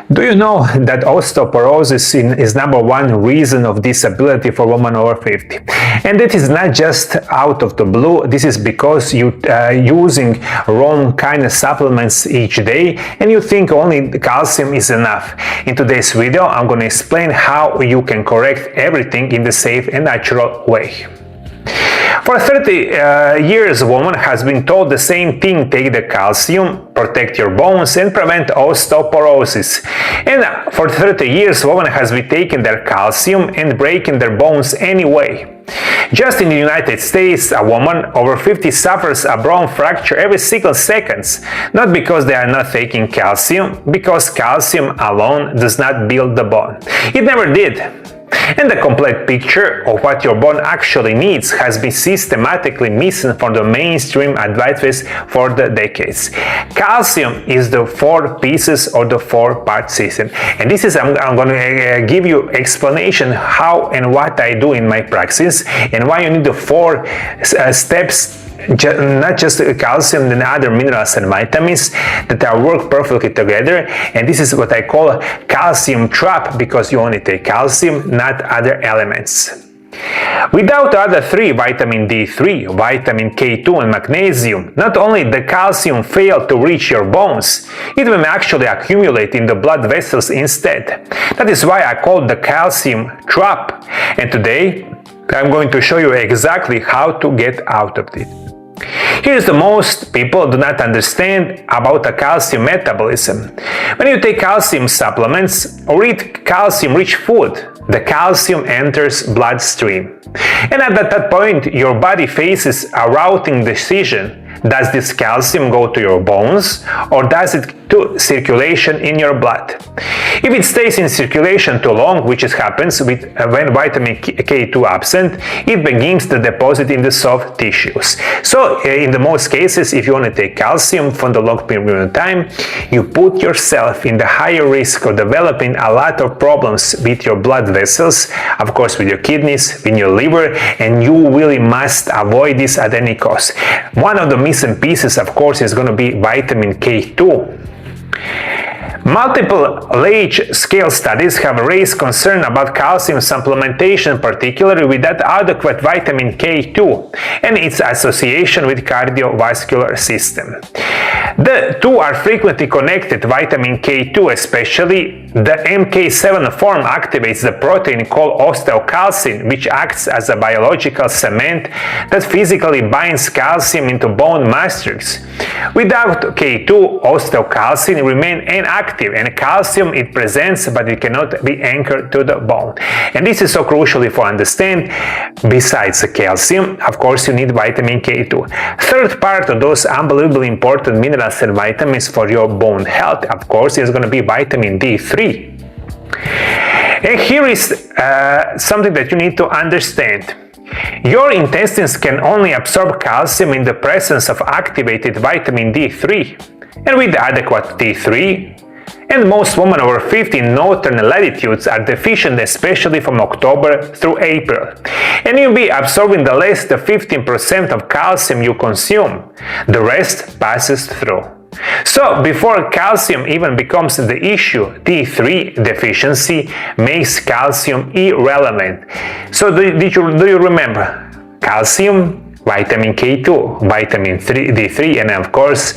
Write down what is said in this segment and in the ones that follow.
Do you know that osteoporosis is #1 reason of disability for women over 50? And that is not just out of the blue. This is because you using wrong kind of supplements each day and you think only calcium is enough. In today's video, I'm going to explain how you can correct everything in the safe and natural way. For 30 years, woman has been told the same thing: take the calcium, protect your bones, and prevent osteoporosis. And for 30 years, woman has been taking their calcium and breaking their bones anyway. Just in the United States, a woman over 50 suffers a bone fracture every 6 seconds, not because they are not taking calcium, because calcium alone does not build the bone. It never did. And the complete picture of what your bone actually needs has been systematically missing from the mainstream advice for the decades. Calcium is the 4 pieces of the 4-part system. And this is, I'm going to give you explanation how and what I do in my practice and why you need the 4 steps, not just calcium and other minerals and vitamins that are work perfectly together. And this is what I call calcium trap, because you only take calcium, not other elements. Without the other 3, vitamin D3, vitamin K2 and magnesium, not only the calcium fail to reach your bones, it will actually accumulate in the blood vessels instead. That is why I call the calcium trap. And today I'm going to show you exactly how to get out of it. Here's the most people do not understand about the calcium metabolism. When you take calcium supplements or eat calcium-rich food, the calcium enters bloodstream. And at that point, your body faces a routing decision. Does this calcium go to your bones or does it to circulation in your blood? If it stays in circulation too long, which happens with when vitamin K2 absent, it begins to deposit in the soft tissues. So in the most cases, if you want to take calcium for the long period of time, you put yourself in the higher risk of developing a lot of problems with your blood vessels, of course with your kidneys, with your liver, and you really must avoid this at any cost. One of the missing pieces, of course, is going to be vitamin K2. Multiple large-scale studies have raised concern about calcium supplementation, particularly without adequate vitamin K2 and its association with cardiovascular system. The two are frequently connected. Vitamin K2, especially the MK7 form, activates the protein called osteocalcin, which acts as a biological cement that physically binds calcium into bone matrix. Without K2, osteocalcin remains inactive, and calcium it presents, but it cannot be anchored to the bone. And this is so crucial for understand. Besides the calcium, of course, you need vitamin K2. Third part of those unbelievably important minerals and vitamins for your bone health, of course, is going to be vitamin D3. And here is something that you need to understand. Your intestines can only absorb calcium in the presence of activated vitamin D3. And with adequate D3, and most women over 50 in northern latitudes are deficient, especially from October through April. And you'll be absorbing the less than 15% of calcium you consume. The rest passes through. So before calcium even becomes the issue, D3 deficiency makes calcium irrelevant. So do you remember? Calcium, vitamin K2, vitamin D3, and of course,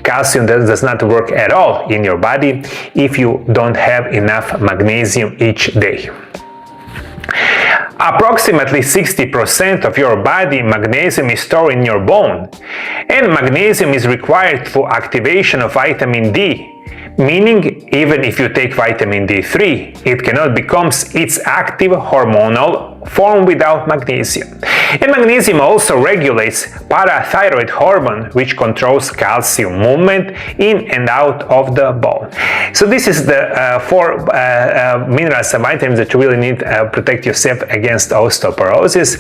calcium does not work at all in your body if you don't have enough magnesium each day. Approximately 60% of your body magnesium is stored in your bone, and magnesium is required for activation of vitamin D, meaning even if you take vitamin D3, it cannot become its active hormonal form without magnesium. And magnesium also regulates parathyroid hormone, which controls calcium movement in and out of the bone. So this is the 4 minerals and vitamins that you really need to protect yourself against osteoporosis.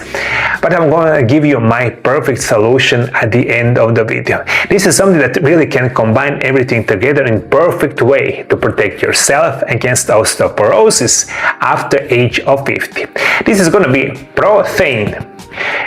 But I'm going to give you my perfect solution at the end of the video. This is something that really can combine everything together in perfect way to protect yourself against osteoporosis after age of 50. This is going to be protein.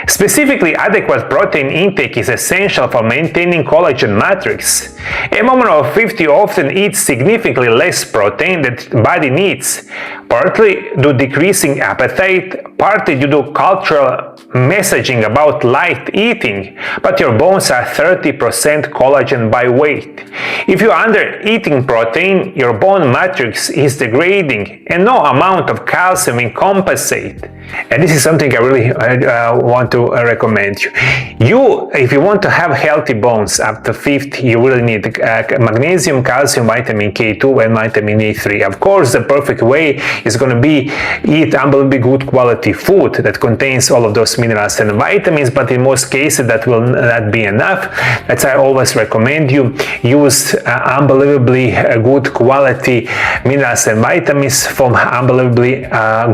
Specifically, adequate protein intake is essential for maintaining collagen matrix. A woman over 50 often eats significantly less protein than the body needs, partly due to decreasing appetite, partly due to cultural messaging about light eating, but your bones are 30% collagen by weight. If you are under eating protein, your bone matrix is degrading and no amount of calcium will compensate. And this is something I really want to recommend you. If you want to have healthy bones after 50, you really need magnesium, calcium, vitamin K2 and vitamin D3. Of course, the perfect way is going to be eat unbelievably good quality food that contains all of those minerals and vitamins, but in most cases that will not be enough. That's why I always recommend you use unbelievably good quality minerals and vitamins from unbelievably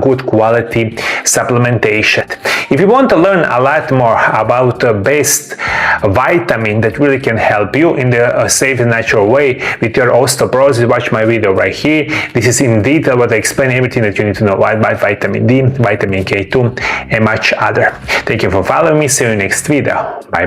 good quality supplementation. If you want to learn a lot more about the best vitamin that really can help you in the safe and natural way with your osteoporosis, watch my video right here. This is in detail what I explain everything that you need to know about vitamin D, vitamin K2 and much other. Thank you for following me. See you in the next video. Bye.